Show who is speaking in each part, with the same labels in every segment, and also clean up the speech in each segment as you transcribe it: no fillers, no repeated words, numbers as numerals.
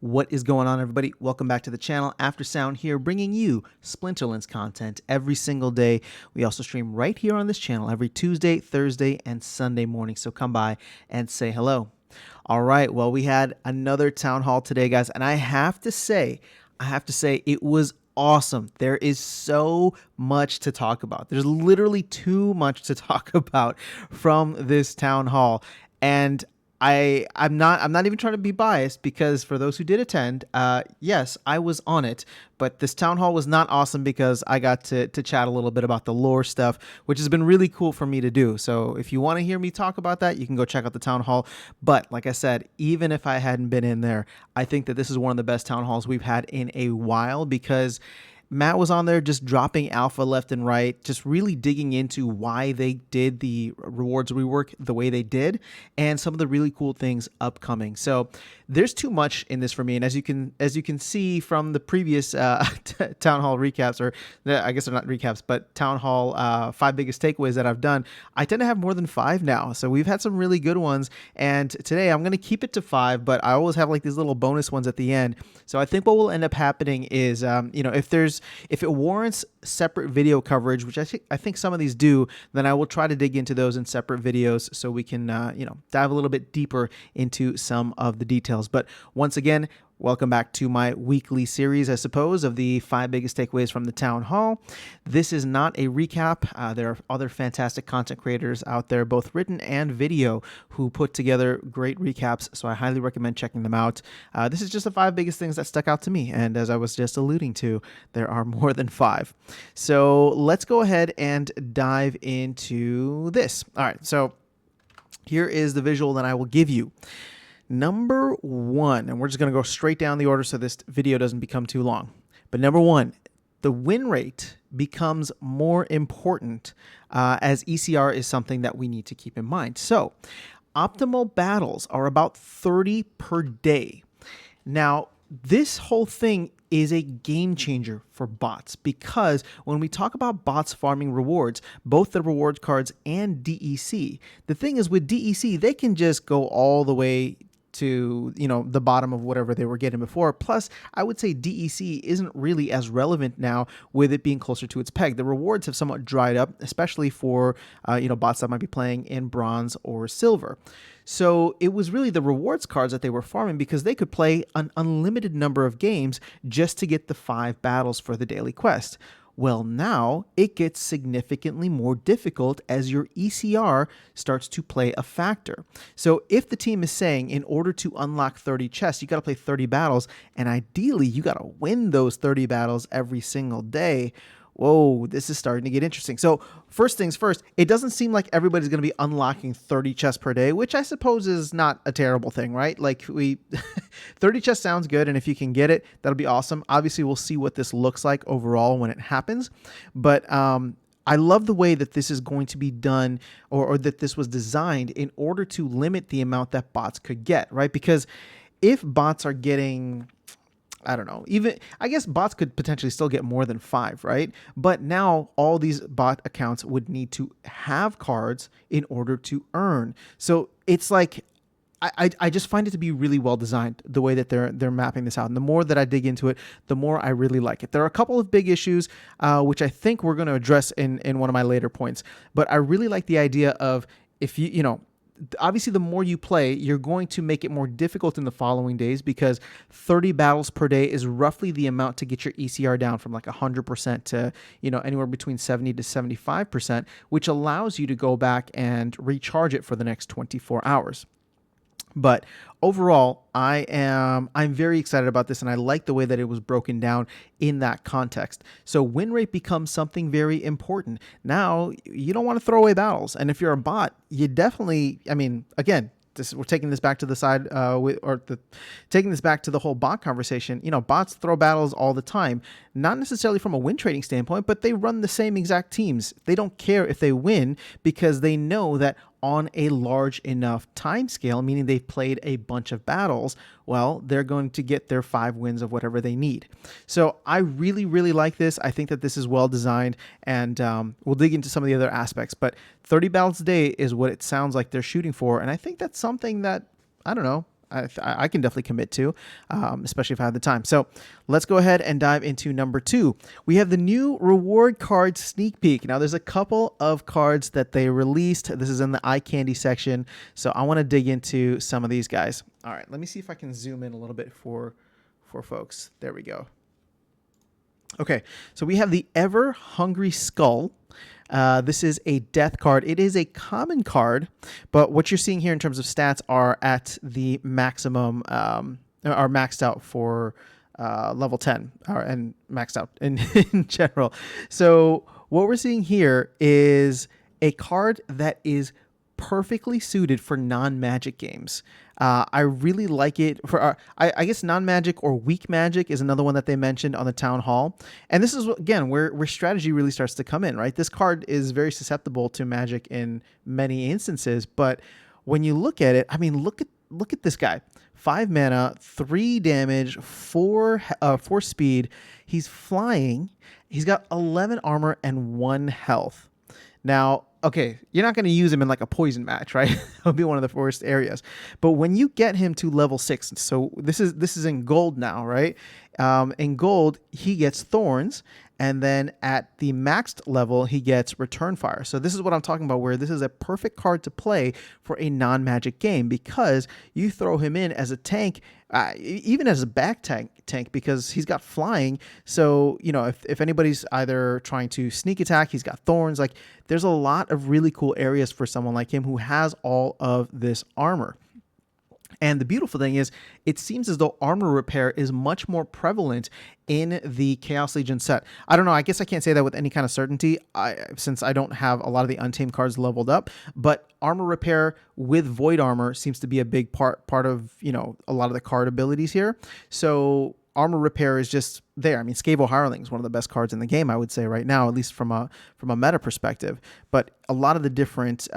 Speaker 1: What is going on, everybody? Welcome back to the channel. After Sound here, bringing you Splinterlands content every single day. We also stream right here on this channel every Tuesday, Thursday, and Sunday morning. So come by and say hello. All right. Well, we had another town hall today, guys, and I have to say, it was awesome. There is so much to talk about. There's literally too much to talk about from this town hall, and I'm not even trying to be biased, because for those who did attend, yes, I was on it, but this town hall was not awesome because I got to chat a little bit about the lore stuff, which has been really cool for me to do. So if you want to hear me talk about that, you can go check out the town hall. But like I said, even if I hadn't been in there, I think that this is one of the best town halls we've had in a while, because Matt was on there just dropping alpha left and right, just really digging into why they did the rewards rework the way they did, and some of the really cool things upcoming. So there's too much in this for me, and as you can see from the previous town hall recaps, or I guess they're not recaps, but town hall 5 biggest takeaways that I've done, I tend to have more than 5 now. So we've had some really good ones, and today I'm going to keep it to 5, but I always have like these little bonus ones at the end. So I think what will end up happening is, if it warrants separate video coverage, which I think some of these do, then I will try to dig into those in separate videos so we can dive a little bit deeper into some of the details. But once again, welcome back to my weekly series, I suppose, of the 5 biggest takeaways from the town hall. This is not a recap. There are other fantastic content creators out there, both written and video, who put together great recaps, so I highly recommend checking them out. This is just the 5 biggest things that stuck out to me, and as I was just alluding to, there are more than 5. So let's go ahead and dive into this. All right, so here is the visual that I will give you. Number 1, and we're just going to go straight down the order so this video doesn't become too long. But number 1, the win rate becomes more important as ECR is something that we need to keep in mind. So optimal battles are about 30 per day. Now, this whole thing is a game changer for bots, because when we talk about bots farming rewards, both the reward cards and DEC, the thing is with DEC, they can just go all the way to the bottom of whatever they were getting before. Plus, I would say DEC isn't really as relevant now, with it being closer to its peg. The rewards have somewhat dried up, especially for bots that might be playing in bronze or silver. So it was really the rewards cards that they were farming, because they could play an unlimited number of games just to get the 5 battles for the daily quest. Well, now it gets significantly more difficult as your ECR starts to play a factor. So if the team is saying, in order to unlock 30 chests, you got to play 30 battles, and ideally you got to win those 30 battles every single day, whoa, this is starting to get interesting. So first things first, it doesn't seem like everybody's going to be unlocking 30 chests per day, which I suppose is not a terrible thing, right? Like 30 chests sounds good, and if you can get it, that'll be awesome. Obviously, we'll see what this looks like overall when it happens, but I love the way that this is going to be done, or that this was designed in order to limit the amount that bots could get, right? Because if bots are getting, I don't know, even I guess bots could potentially still get more than 5, right? But now all these bot accounts would need to have cards in order to earn. So it's like, I just find it to be really well designed, the way that they're mapping this out. And the more that I dig into it, the more I really like it. There are a couple of big issues, which I think we're going to address in one of my later points. But I really like the idea of, if obviously the more you play, you're going to make it more difficult in the following days, because 30 battles per day is roughly the amount to get your ECR down from like 100% to, anywhere between 70 to 75%, which allows you to go back and recharge it for the next 24 hours. But overall, I'm very excited about this, and I like the way that it was broken down in that context. So win rate becomes something very important. Now, you don't want to throw away battles, and if you're a bot, you definitely, again, we're taking this back to the side, taking this back to the whole bot conversation. Bots throw battles all the time, not necessarily from a win trading standpoint, but they run the same exact teams. They don't care if they win, because they know that on a large enough time scale, meaning they've played a bunch of battles, well, they're going to get their 5 wins of whatever they need. So I really, really like this. I think that this is well designed, and we'll dig into some of the other aspects, but 30 battles a day is what it sounds like they're shooting for. And I think that's something that, I don't know, I can definitely commit to, especially if I have the time. So let's go ahead and dive into number 2. We have the new reward card sneak peek. Now there's a couple of cards that they released. This is in the eye candy section. So I want to dig into some of these guys. All right, let me see if I can zoom in a little bit for folks. There we go. Okay, so we have the Ever Hungry Skull. This is a death card. It is a common card, but what you're seeing here in terms of stats are at the maximum, are maxed out for level 10, and maxed out in general. So what we're seeing here is a card that is perfectly suited for non-magic games. I really like it for, I guess non-magic or weak magic is another one that they mentioned on the town hall. And this is, again, where strategy really starts to come in, right? This card is very susceptible to magic in many instances, but when you look at it, I mean, look at this guy. 5 mana, 3 damage, 4 speed. He's flying. He's got 11 armor and 1 health. Now, okay, you're not going to use him in like a poison match, right? That would be one of the worst areas. But when you get him to level 6, so this is in gold now, right? In gold, he gets thorns, and then at the maxed level, he gets return fire. So this is what I'm talking about, where this is a perfect card to play for a non-magic game, because you throw him in as a tank, even as a back tank, because he's got flying. So, you know, if anybody's either trying to sneak attack, he's got thorns. Like, there's a lot of really cool areas for someone like him who has all of this armor. And the beautiful thing is, it seems as though armor repair is much more prevalent in the Chaos Legion set. I don't know. I guess I can't say that with any kind of certainty, since I don't have a lot of the Untamed cards leveled up. But armor repair with Void Armor seems to be a big part of, you know, a lot of the card abilities here. So armor repair is just there. I mean, Scavo Hireling is one of the best cards in the game, I would say right now, at least from a meta perspective. But a lot of the different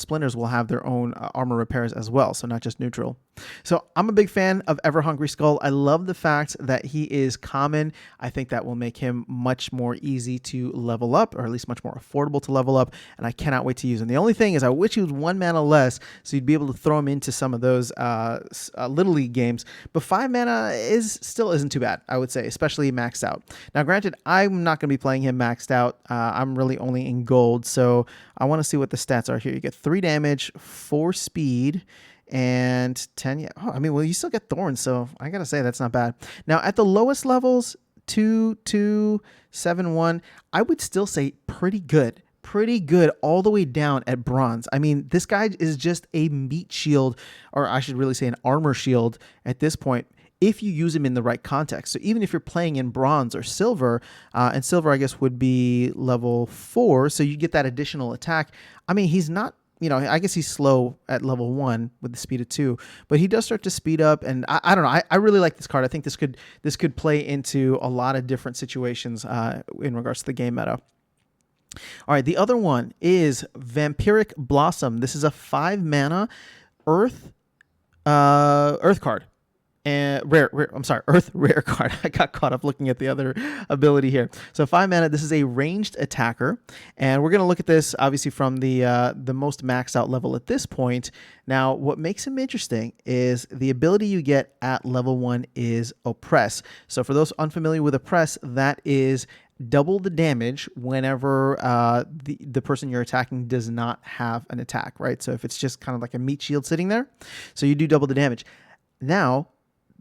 Speaker 1: splinters will have their own armor repairs as well, so not just neutral. So I'm a big fan of Ever Hungry Skull. I love the fact that he is common. I think that will make him much more easy to level up, or at least much more affordable to level up, and I cannot wait to use him. The only thing is I wish he was 1 mana less, so you'd be able to throw him into some of those Little League games, but 5 mana still isn't too bad, I would say, especially maxed out. Now, granted, I'm not going to be playing him maxed out. I'm really only in gold, so I want to see what the stats are here. You get 3 damage, 4 speed, and 10. Yeah. Oh, I mean, well, you still get thorns, so I gotta say that's not bad. Now, at the lowest levels, 2, 2, 7, 1, I would still say pretty good. Pretty good all the way down at bronze. I mean, this guy is just a meat shield, or I should really say an armor shield at this point, if you use him in the right context. So even if you're playing in bronze or silver, and silver, I guess, would be level 4, so you get that additional attack. I mean, he's not, you know, I guess he's slow at level 1 with the speed of 2, but he does start to speed up, and I don't know. I really like this card. I think this could play into a lot of different situations in regards to the game meta. All right, the other one is Vampiric Blossom. This is a 5 mana Earth card. And Earth rare card. I got caught up looking at the other ability here. So 5 mana, this is a ranged attacker, and we're going to look at this obviously from the most maxed out level at this point. Now, what makes him interesting is the ability you get at level 1 is Oppress. So for those unfamiliar with Oppress, that is double the damage whenever the person you're attacking does not have an attack, right? So if it's just kind of like a meat shield sitting there, so you do double the damage. Now,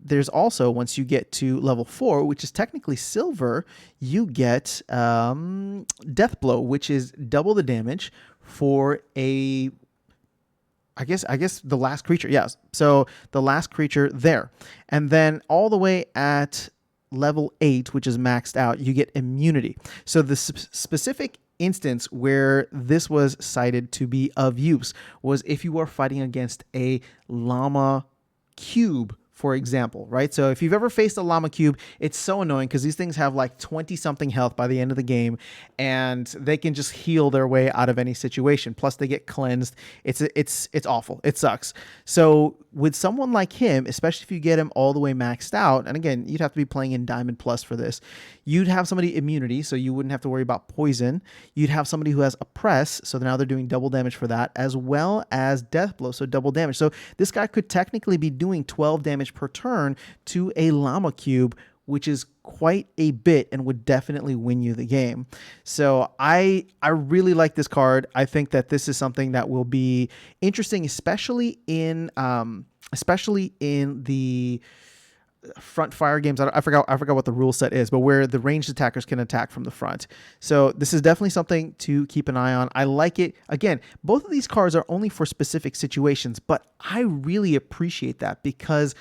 Speaker 1: there's also, once you get to level 4, which is technically silver, you get Death Blow, which is double the damage for I guess the last creature. Yes. So the last creature there. And then all the way at level 8, which is maxed out, you get immunity. So the specific instance where this was cited to be of use was if you are fighting against a llama cube, for example, right? So if you've ever faced a llama cube, it's so annoying because these things have like 20 something health by the end of the game, and they can just heal their way out of any situation. Plus they get cleansed. It's awful. It sucks. So with someone like him, especially if you get him all the way maxed out, and again, you'd have to be playing in Diamond Plus for this, you'd have somebody immunity, so you wouldn't have to worry about poison. You'd have somebody who has oppress, so now they're doing double damage for that, as well as death blow, so double damage. So this guy could technically be doing 12 damage per turn to a Llama Cube, which is quite a bit and would definitely win you the game. So I really like this card. I think that this is something that will be interesting, especially in the front fire games. I forgot what the rule set is, but where the ranged attackers can attack from the front. So this is definitely something to keep an eye on. I like it. Again, both of these cards are only for specific situations, but I really appreciate that, because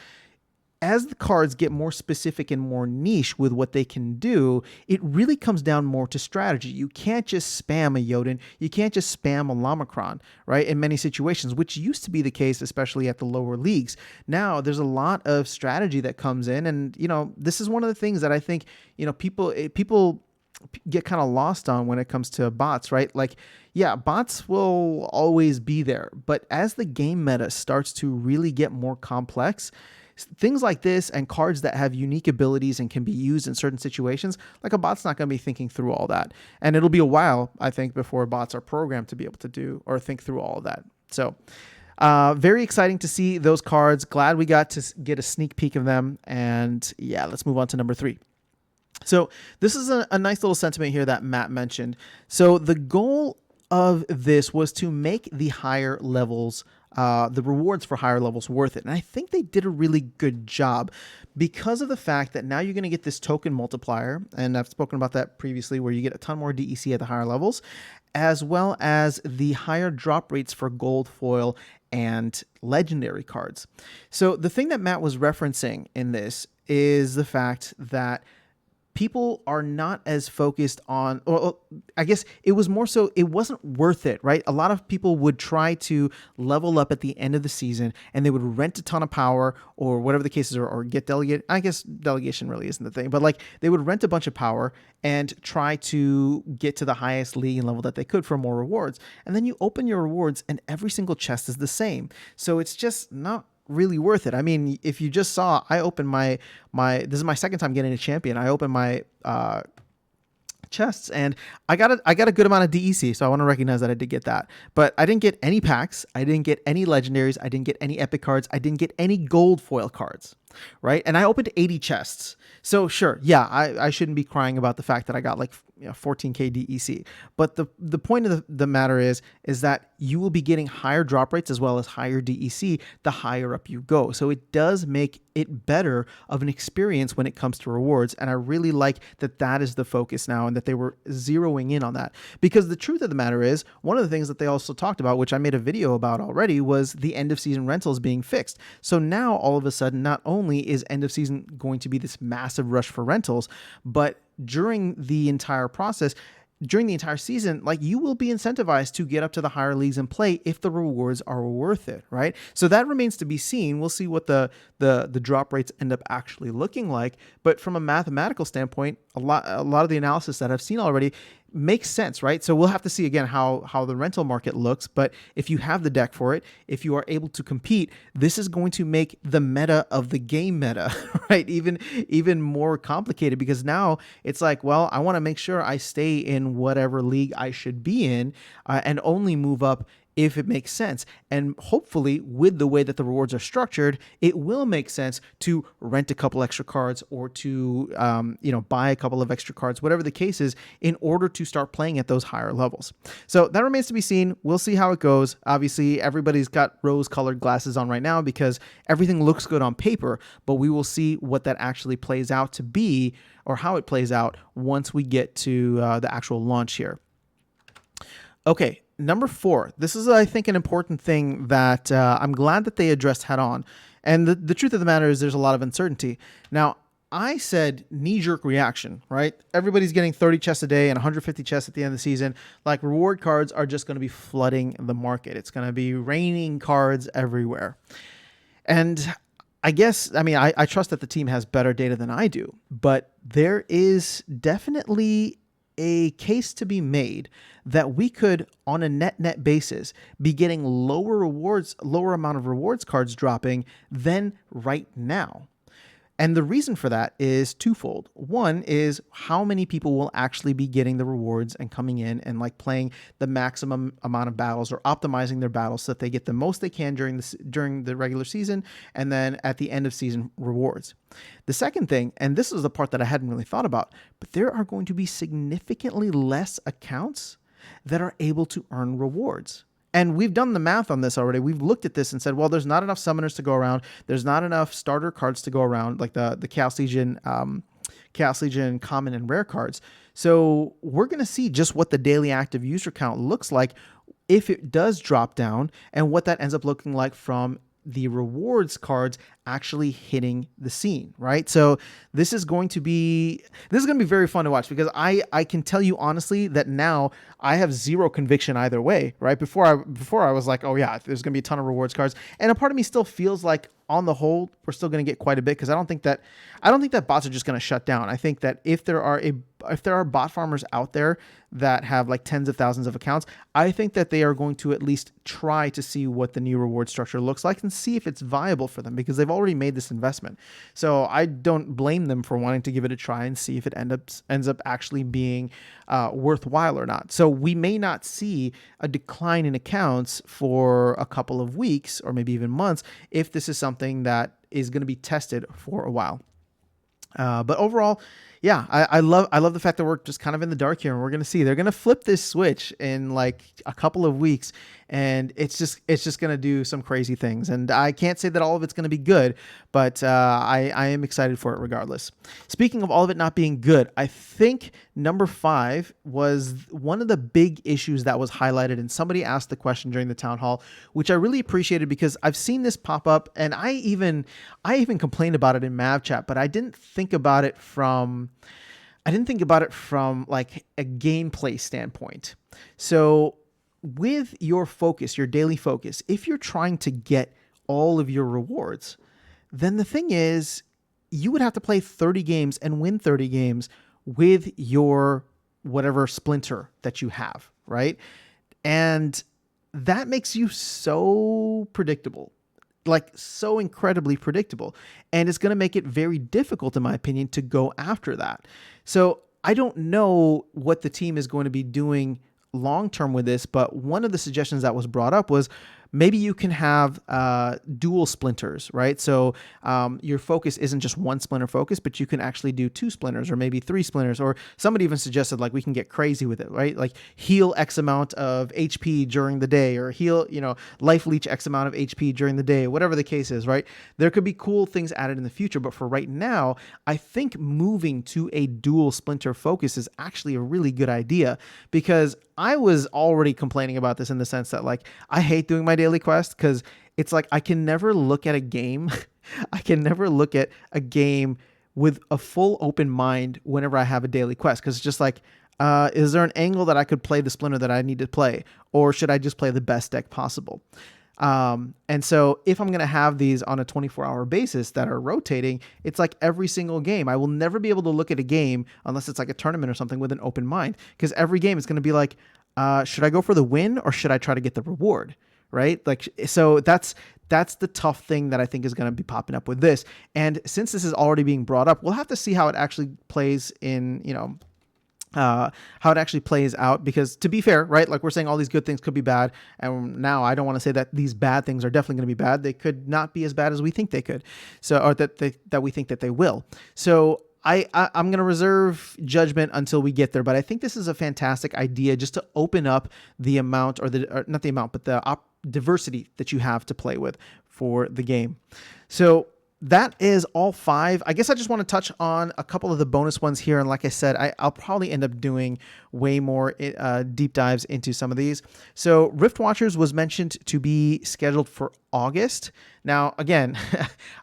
Speaker 1: as the cards get more specific and more niche with what they can do, it really comes down more to strategy. You can't just spam a Jotun. You can't just spam a Lamacron, right? In many situations, which used to be the case, especially at the lower leagues. Now there's a lot of strategy that comes in. And, this is one of the things that I think, people get kind of lost on when it comes to bots, right? Like, yeah, bots will always be there. But as the game meta starts to really get more complex, things like this and cards that have unique abilities and can be used in certain situations, like a bot's not going to be thinking through all that. And it'll be a while, I think, before bots are programmed to be able to do or think through all of that. So very exciting to see those cards. Glad we got to get a sneak peek of them. And yeah, let's move on to number 3. So this is a nice little sentiment here that Matt mentioned. So the goal of this was to make the higher levels, the rewards for higher levels, worth it. And I think they did a really good job, because of the fact that now you're going to get this token multiplier. And I've spoken about that previously, where you get a ton more DEC at the higher levels, as well as the higher drop rates for gold foil and legendary cards. So the thing that Matt was referencing in this is the fact that people are not as focused on, or I guess it was more so, it wasn't worth it, right? A lot of people would try to level up at the end of the season, and they would rent a ton of power or whatever the cases are, or get delegate. I guess delegation really isn't the thing, but like they would rent a bunch of power and try to get to the highest league and level that they could for more rewards. And then you open your rewards and every single chest is the same. So it's just not really worth it. I mean, if you just saw, I opened my this is my second time getting a champion. I opened my chests and I got a good amount of DEC, so I want to recognize that I did get that. But I didn't get any packs, I didn't get any legendaries, I didn't get any epic cards, I didn't get any gold foil cards, right? And I opened 80 chests. So sure, yeah, I shouldn't be crying about the fact that I got like 14k DEC. But the point of the matter is that you will be getting higher drop rates as well as higher DEC the higher up you go. So it does make it better of an experience when it comes to rewards. And I really like that is the focus now, and that they were zeroing in on that. Because the truth of the matter is, one of the things that they also talked about, which I made a video about already, was the end of season rentals being fixed. So now all of a sudden, not only is end of season going to be this massive rush for rentals, but during the entire process, during the entire season, like, you will be incentivized to get up to the higher leagues and play if the rewards are worth it, right? So that remains to be seen. We'll see what the drop rates end up actually looking like. But from a mathematical standpoint, a lot of the analysis that I've seen already makes sense, right? So we'll have to see again how the rental market looks. But if you have the deck for it, if you are able to compete, this is going to make the meta of the game meta, right, even more complicated, because now it's like, well, I want to make sure I stay in whatever league I should be in, and only move up if it makes sense. And hopefully, with the way that the rewards are structured, it will make sense to rent a couple extra cards, or to buy a couple of extra cards, whatever the case is, in order to start playing at those higher levels. So that remains to be seen. We'll see how it goes. Obviously, everybody's got rose-colored glasses on right now because everything looks good on paper, but we will see what that actually plays out to be, or how it plays out once we get to the actual launch here. Okay, number 4. This is, I think, an important thing that I'm glad that they addressed head on. And the truth of the matter is, there's a lot of uncertainty. Now, I said knee-jerk reaction, right? Everybody's getting 30 chests a day and 150 chests at the end of the season. Like, reward cards are just going to be flooding the market. It's going to be raining cards everywhere. And I guess, I trust that the team has better data than I do, but there is definitely a case to be made that we could, on a net basis, be getting lower amount of rewards cards dropping than right now. And the reason for that is twofold. One is how many people will actually be getting the rewards and coming in and like playing the maximum amount of battles or optimizing their battles so that they get the most they can during the regular season and then at the end of season rewards. The second thing, and this is the part that I hadn't really thought about, but there are going to be significantly less accounts that are able to earn rewards. And we've done the math on this already. We've looked at this and said, well, there's not enough summoners to go around. There's not enough starter cards to go around, like the Chaos Legion common and rare cards. So we're going to see just what the daily active user count looks like if it does drop down and what that ends up looking like from the rewards cards actually hitting the scene, right? So this is going to be very fun to watch because I can tell you honestly that now I have zero conviction either way, right? Before I was like, oh yeah, there's going to be a ton of rewards cards, and a part of me still feels like on the whole we're still going to get quite a bit because I don't think that bots are just going to shut down. I think that if there are bot farmers out there that have like tens of thousands of accounts, I think that they are going to at least try to see what the new reward structure looks like and see if it's viable for them because they've already made this investment. So I don't blame them for wanting to give it a try and see if it ends up actually being worthwhile or not. So we may not see a decline in accounts for a couple of weeks or maybe even months if this is something that is going to be tested for a while. But overall, yeah, I love the fact that we're just kind of in the dark here, and we're going to see they're going to flip this switch in like a couple of weeks, and it's just going to do some crazy things. And I can't say that all of it's going to be good, but I am excited for it regardless. Speaking of all of it not being good, I think number 5 was one of the big issues that was highlighted, and somebody asked the question during the town hall, which I really appreciated because I've seen this pop up, and I even complained about it in Mav chat, but I didn't think about it from like a gameplay standpoint. So with your focus, your daily focus, if you're trying to get all of your rewards, then the thing is you would have to play 30 games and win 30 games with your whatever splinter that you have, right? And that makes you so predictable. Like so incredibly predictable. And it's going to make it very difficult, in my opinion, to go after that. So I don't know what the team is going to be doing long-term with this, but one of the suggestions that was brought up was maybe you can have dual splinters, right? So your focus isn't just one splinter focus, but you can actually do 2 splinters or maybe 3 splinters, or somebody even suggested like we can get crazy with it, right? Like heal X amount of HP during the day, or heal, life leech X amount of HP during the day, whatever the case is, right? There could be cool things added in the future, but for right now, I think moving to a dual splinter focus is actually a really good idea, because I was already complaining about this in the sense that like I hate doing my daily quest because it's like I can never look at a game with a full open mind whenever I have a daily quest, because it's just like is there an angle that I could play the splinter that I need to play, or should I just play the best deck possible? And so if I'm going to have these on a 24-hour basis that are rotating, it's like every single game. I will never be able to look at a game unless it's like a tournament or something with an open mind, because every game is going to be like, should I go for the win or should I try to get the reward? Right? Like, so that's the tough thing that I think is going to be popping up with this. And since this is already being brought up, we'll have to see how it actually plays in, how it actually plays out, because to be fair, right, like we're saying all these good things could be bad, and now I don't want to say that these bad things are definitely going to be bad. They could not be as bad as we think they could, or that we think that they will. So I'm going to reserve judgment until we get there, but I think this is a fantastic idea just to open up the amount, or not the amount, but the diversity that you have to play with for the game. So that is all 5. I guess I just want to touch on a couple of the bonus ones here. And like I said, I'll probably end up doing way more deep dives into some of these. So Rift Watchers was mentioned to be scheduled for August. Now, again,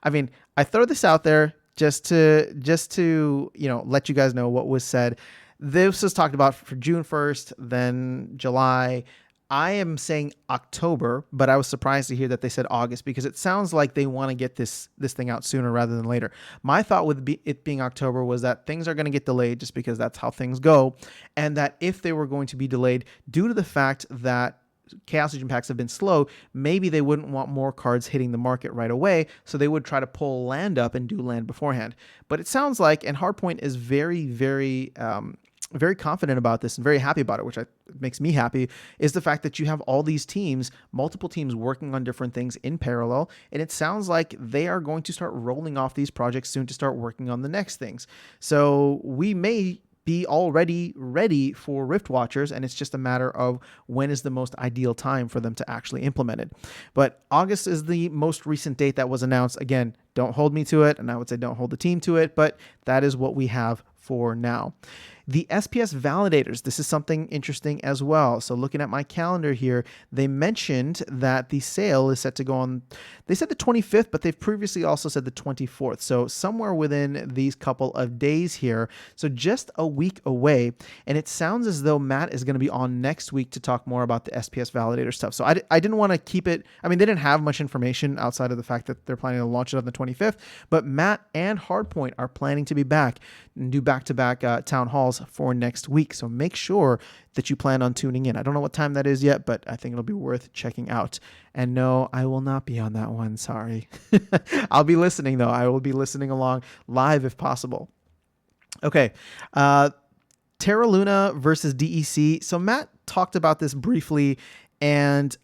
Speaker 1: I mean, I throw this out there just to let you guys know what was said. This was talked about for June 1st, then July. I am saying October, but I was surprised to hear that they said August because it sounds like they want to get this thing out sooner rather than later. My thought with it being October was that things are going to get delayed just because that's how things go, and that if they were going to be delayed due to the fact that Chaos Legion packs have been slow, maybe they wouldn't want more cards hitting the market right away, so they would try to pull land up and do land beforehand. But it sounds like, and Hardpoint is very confident about this and very happy about it, which makes me happy, is the fact that you have all these teams, multiple teams working on different things in parallel. And it sounds like they are going to start rolling off these projects soon to start working on the next things. So we may be already ready for Rift Watchers, and it's just a matter of when is the most ideal time for them to actually implement it. But August is the most recent date that was announced. Again, don't hold me to it, and I would say don't hold the team to it, but that is what we have for now. The SPS validators, this is something interesting as well. So looking at my calendar here, they mentioned that the sale is set to go on, they said the 25th, but they've previously also said the 24th. So somewhere within these couple of days here. So just a week away. And it sounds as though Matt is going to be on next week to talk more about the SPS validator stuff. So I didn't want to keep it, I mean, they didn't have much information outside of the fact that they're planning to launch it on the 25th, but Matt and Hardpoint are planning to be back and do back-to-back town halls for next week. So make sure that you plan on tuning in. I don't know what time that is yet, but I think it'll be worth checking out. And no, I will not be on that one. Sorry. I'll be listening though. I will be listening along live if possible. Okay. Terra Luna versus DEC. So Matt talked about this briefly, and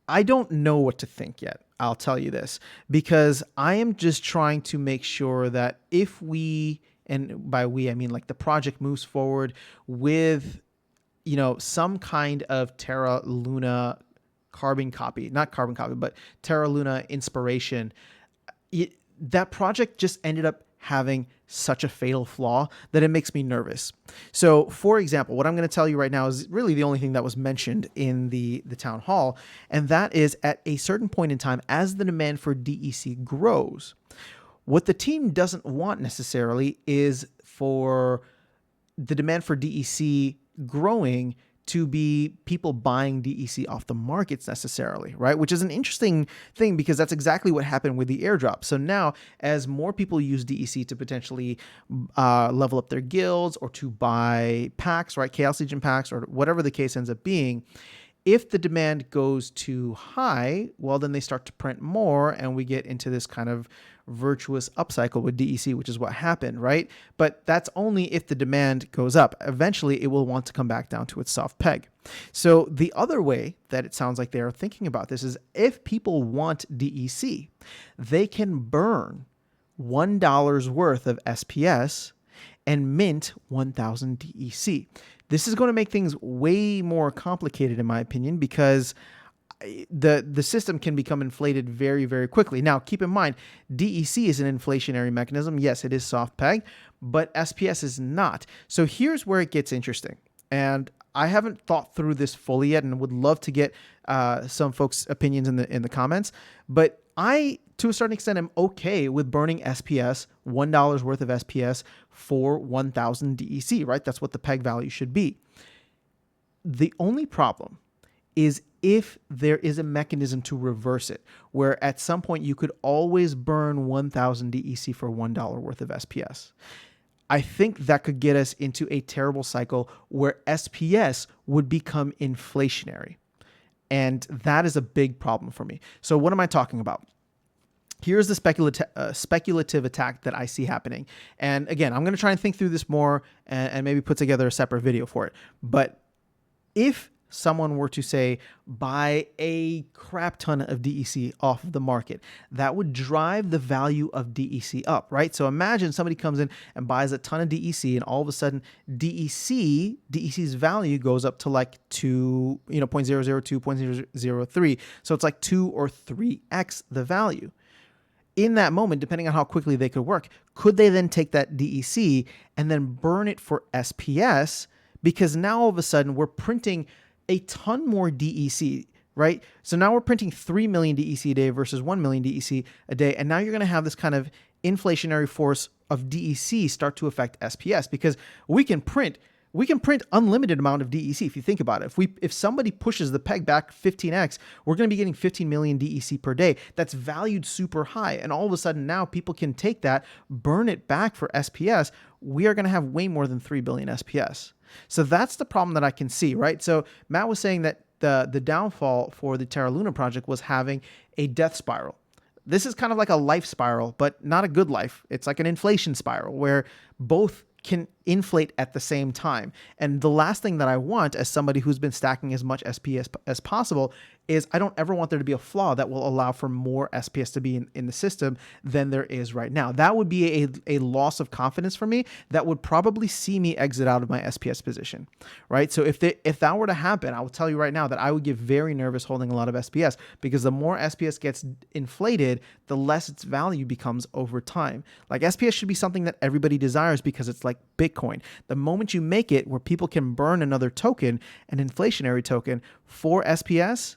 Speaker 1: I don't know what to think yet. I'll tell you this, because I am just trying to make sure that if we, and by we, I mean like the project moves forward with, you know, some kind of Terra Luna not carbon copy, but Terra Luna inspiration. That project just ended up having such a fatal flaw that it makes me nervous. So, for example, what I'm going to tell you right now is really the only thing that was mentioned in the town hall, and that is at a certain point in time, as the demand for DEC grows, what the team doesn't want necessarily is for the demand for DEC growing to be people buying DEC off the markets necessarily, right? Which is an interesting thing because that's exactly what happened with the airdrop. So now as more people use DEC to potentially level up their guilds or to buy packs, right? Chaos Legion packs or whatever the case ends up being, if the demand goes too high, well, then they start to print more and we get into this kind of virtuous upcycle with DEC, which is what happened, right? But that's only if the demand goes up. Eventually, it will want to come back down to its soft peg. So the other way that it sounds like they are thinking about this is if people want DEC, they can burn $1 worth of SPS and mint 1,000 DEC. This is going to make things way more complicated, in my opinion, because the system can become inflated very, very quickly. Now, keep in mind, DEC is an inflationary mechanism. Yes, it is soft peg, but SPS is not. So here's where it gets interesting. And I haven't thought through this fully yet and would love to get some folks' opinions in the comments. But I, to a certain extent, am okay with burning SPS, $1 worth of SPS for 1,000 DEC, right? That's what the peg value should be. The only problem is if there is a mechanism to reverse it, where at some point you could always burn 1,000 DEC for $1 worth of SPS. I think that could get us into a terrible cycle where SPS would become inflationary. And that is a big problem for me. So what am I talking about? Here's the speculative attack that I see happening. And again, I'm going to try and think through this more and maybe put together a separate video for it. But if someone were to say, buy a crap ton of DEC off of the market, that would drive the value of DEC up, right? So imagine somebody comes in and buys a ton of DEC and all of a sudden DEC's value goes up to like 0.002, 0.003. So it's like 2 or 3x the value. In that moment, depending on how quickly they could work, could they then take that DEC and then burn it for SPS? Because now all of a sudden we're printing a ton more DEC, right? So now we're printing 3 million DEC a day versus 1 million DEC a day. And now you're going to have this kind of inflationary force of DEC start to affect SPS because we can print we can print unlimited amount of DEC if you think about it. If somebody pushes the peg back 15x, we're going to be getting 15 million DEC per day. That's valued super high. And all of a sudden now people can take that, burn it back for SPS. We are going to have way more than 3 billion SPS. So that's the problem that I can see, right? So Matt was saying that the downfall for the Terra Luna project was having a death spiral. This is kind of like a life spiral, but not a good life. It's like an inflation spiral where both can inflate at the same time. And the last thing that I want as somebody who's been stacking as much SPS as possible is I don't ever want there to be a flaw that will allow for more SPS to be in the system than there is right now. That would be a loss of confidence for me that would probably see me exit out of my SPS position, right? So if that were to happen, I will tell you right now that I would get very nervous holding a lot of SPS, because the more SPS gets inflated, the less its value becomes over time. Like SPS should be something that everybody desires because it's like Bitcoin. The moment you make it where people can burn another token, an inflationary token, for SPS,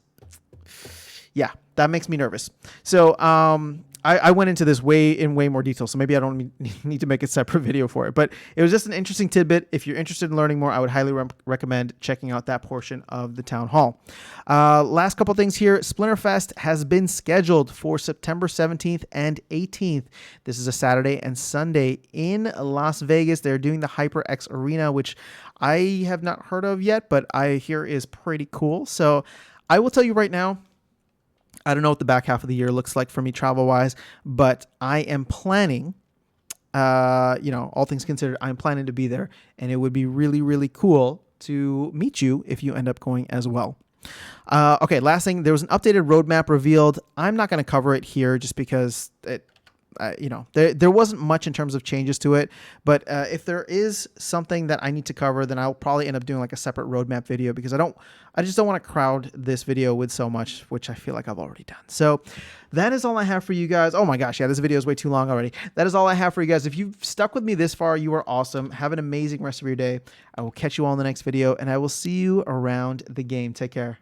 Speaker 1: yeah, that makes me nervous. So I went into this in way more detail, so maybe I don't need to make a separate video for it. But it was just an interesting tidbit. If you're interested in learning more, I would highly recommend checking out that portion of the town hall. Last couple things here. Splinterfest has been scheduled for September 17th and 18th. This is a Saturday and Sunday in Las Vegas. They're doing the HyperX Arena, which I have not heard of yet, but I hear is pretty cool. So I will tell you right now, I don't know what the back half of the year looks like for me travel-wise, but I am planning, all things considered, I'm planning to be there, and it would be really, really cool to meet you if you end up going as well. Okay, last thing, there was an updated roadmap revealed. I'm not going to cover it here just because there wasn't much in terms of changes to it, but if there is something that I need to cover, then I'll probably end up doing like a separate roadmap video, because I just don't want to crowd this video with so much, which I feel like I've already done. So that is all I have for you guys. Oh my gosh, yeah, this video is way too long already. That is all I have for you guys. If you've stuck with me this far, you are awesome. Have an amazing rest of your day. I will catch you all in the next video, and I will see you around the game. Take care.